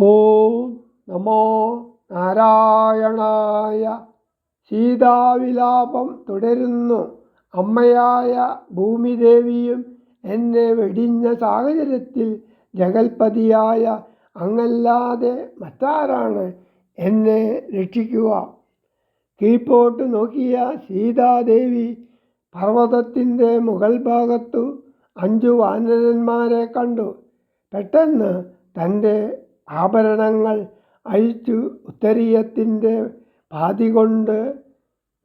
ഓം നമോ നാരായണായ. സീതാവിലാപം തുടരുന്നു. അമ്മയായ ഭൂമിദേവിയും എന്നെ വെടിഞ്ഞ സാഹചര്യത്തിൽ ജഗൽപതിയായ അങ്ങല്ലാതെ മറ്റാരാണ് എന്നെ രക്ഷിക്കുക? കീഴ്പോട്ട് നോക്കിയ സീതാദേവി പർവ്വതത്തിൻ്റെ മുകൾ ഭാഗത്തു 5 വാനരന്മാരെ കണ്ടു. പെട്ടെന്ന് തൻ്റെ ആഭരണങ്ങൾ അഴിച്ചു ഉത്തരീയത്തിൻ്റെ പാതി കൊണ്ട്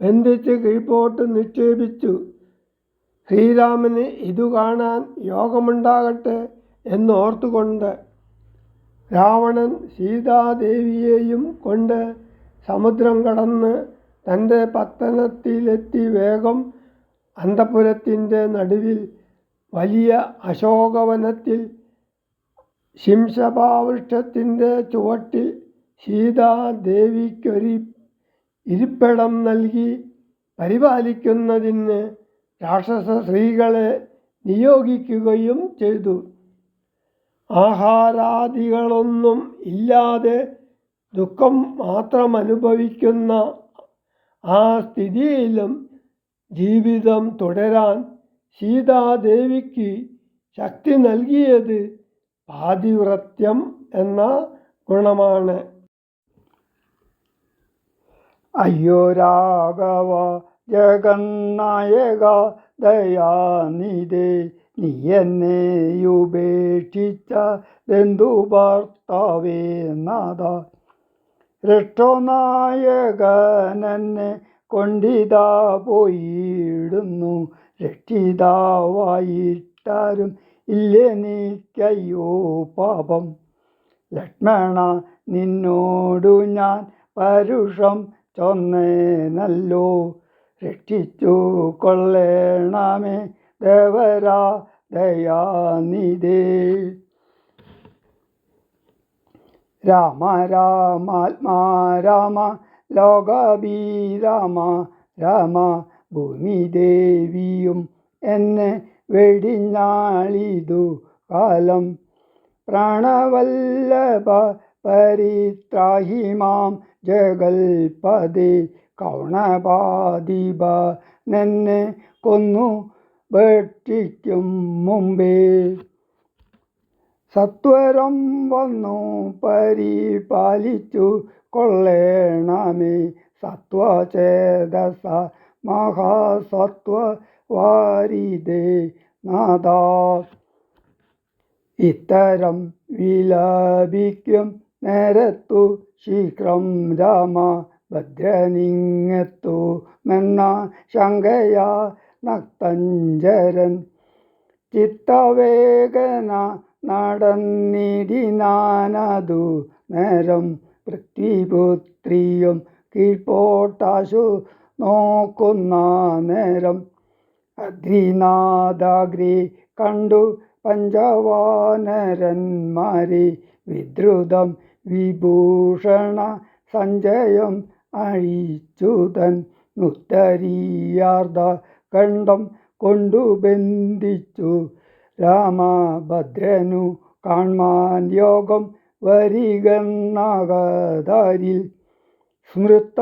ബന്ധിച്ച് കീഴ്പോട്ട് നിക്ഷേപിച്ചു. ശ്രീരാമന് ഇതു കാണാൻ യോഗമുണ്ടാകട്ടെ എന്നോർത്തുകൊണ്ട് രാവണൻ സീതാദേവിയെയും കൊണ്ട് സമുദ്രം കടന്ന് തൻ്റെ പത്തനത്തിലെത്തി വേഗം അന്തഃപുരത്തിൻ്റെ നടുവിൽ വലിയ അശോകവനത്തിൽ ശിംശപാവൃക്ഷത്തിൻ്റെ ചുവട്ടിൽ സീതാദേവിക്കൊരു ഇരിപ്പിടം നൽകി പരിപാലിക്കുന്നതിന് രാക്ഷസ സ്ത്രീകളെ നിയോഗിക്കുകയും ചെയ്തു. ആഹാരാദികളൊന്നും ഇല്ലാതെ ദുഃഖം മാത്രമനുഭവിക്കുന്ന ആ സ്ഥിതിയിലും ജീവിതം തുടരാൻ സീതാദേവിക്ക് ശക്തി നൽകിയത് പാതിവ്രത്യം എന്ന ഗുണമാണ്. അയ്യോ രാഘവ ജഗന്നായക ദയാനിധേ, നീ എന്നെ ഉപേക്ഷിച്ചതെന്തു ഭർത്താവേ നാഥ. രക്ഷോനായകനെന്നെ കൊണ്ടിതാ പോയിടുന്നു, രക്ഷിതാവായിട്ടാരും ഇല്ലെനിക്കയ്യോ പാപം. ലക്ഷ്മണ, നിന്നോടു ഞാൻ പരുഷം ചൊന്നേനല്ലോ, രക്ഷിച്ചു കൊള്ളേണമേ ദേവരാ ദയാനിധേ. രാമ രാമാത്മാ രാമ ലോകാഭിരാമ രാമ, ഭൂമിദേവിയും എന്നെ വെടിഞ്ഞാളിതു കാലം. പ്രാണവല്ലഭ പരിത്രാഹി മാം ജഗൽപദേ, കൗണപാധിപനെന്നെ കൊന്നു ഭക്ഷിക്കും മുമ്പേ. സത്വരം വന്നു പരിപാലിച്ചു കൊള്ളേണമേ സത്വചേതസ മഹാസത്വവാരിധേ നാഥ. ഇത്തരം വിലപിക്കും നേരത്തു ശീഘ്രം രാമ ഭദ്രനിങ്ങെത്തുമെന്ന ശങ്കയാ നക്തഞ്ചരൻ. ചിത്തവേഗന നടന്നിടിനാനതു നേരം, പൃഥ്വിപുത്രിയും കീഴ്പോട്ടാശു നോക്കുന്ന നേരം. അദ്രിനാഥാഗ്രി കണ്ടു പഞ്ചവാനരന്മാരെ, വിദ്രുതം വിഭൂഷണ സഞ്ജയം അഴിച്ചുതൻ. ഉത്തരീയാർദ്ധ ഖണ്ഡം കൊണ്ടു ബന്ധിച്ചു രാമഭദ്രനു കാൺമാൻ യോഗം വരികെന്നകതാരിൽ. സ്മൃത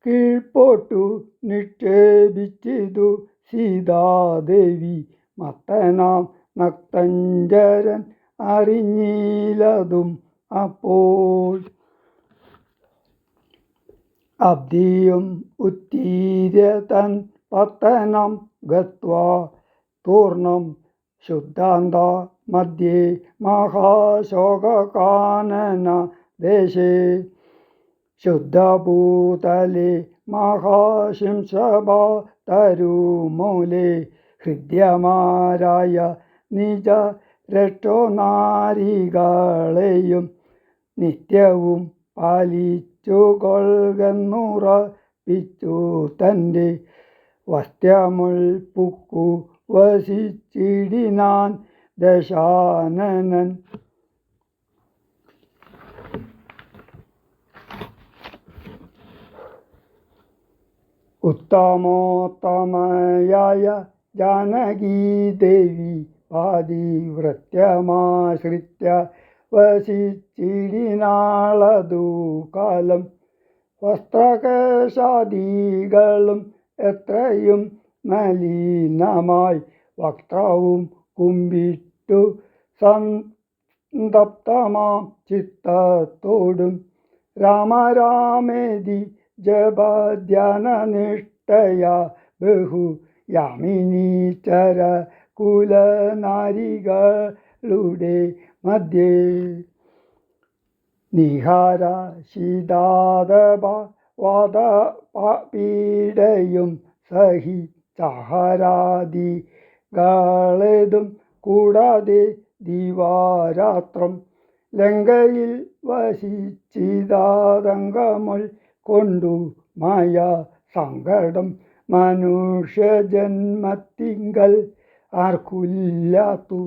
കീഴ്പോട്ടു നിക്ഷേപിച്ചിതു സീതാദേവി, മത്തനാം നക്തഞ്ചരൻ അറിഞ്ഞില്ലതും അപ്പോൾ. അബ്ധിയും ഉത്തീര്യ തൻ പത്തനം ഗത്വാ തൂർണം. ശുദ്ധാന്ത മധ്യേ മഹാശോകകാനന ദേശേ, ശുദ്ധഭൂതലേ മഹാശിംശഭാ തരുമൂലേ. ഹൃദ്യമാരായ നിജ രക്ഷോനാരികളെയും നിത്യവും പാലിച്ചു കൊൾകെന്നുറപ്പിച്ചു തൻ്റെ വസ്ത്രമുൾപ്പുക്കു വസിച്ചിടിനാൻ ദശാനനൻ. ഉത്തമോത്തമയായ ജാനകീദേവി പാതിവ്രത്യമാശ്രിത്യ വസിച്ചിടിനാളതു കാലം വസ്ത്രകേശാദികളും എത്രയും മലിനമായി വക്ത്രവും കുമ്പിട്ടു സന്തപ്തമാം ചിത്തത്തോടും രാമരാമേതി ജപധ്യാനനിഷ്ഠയാ ബഹു യാമിനീചര കുലനാരികളുടെ മധ്യേ നിഹാര ശീതാദപ വാദപീഡയും സഹിച്ചാഹാരാദികളേതും കൂടാതെ ദിവാരാത്രം ലങ്കയിൽ വസിച്ചിതാതങ്കമുൾ കൊണ്ടു മായ സങ്കടം മനുഷ്യജന്മത്തിങ്കൽ ആർക്കുല്ലാത്തു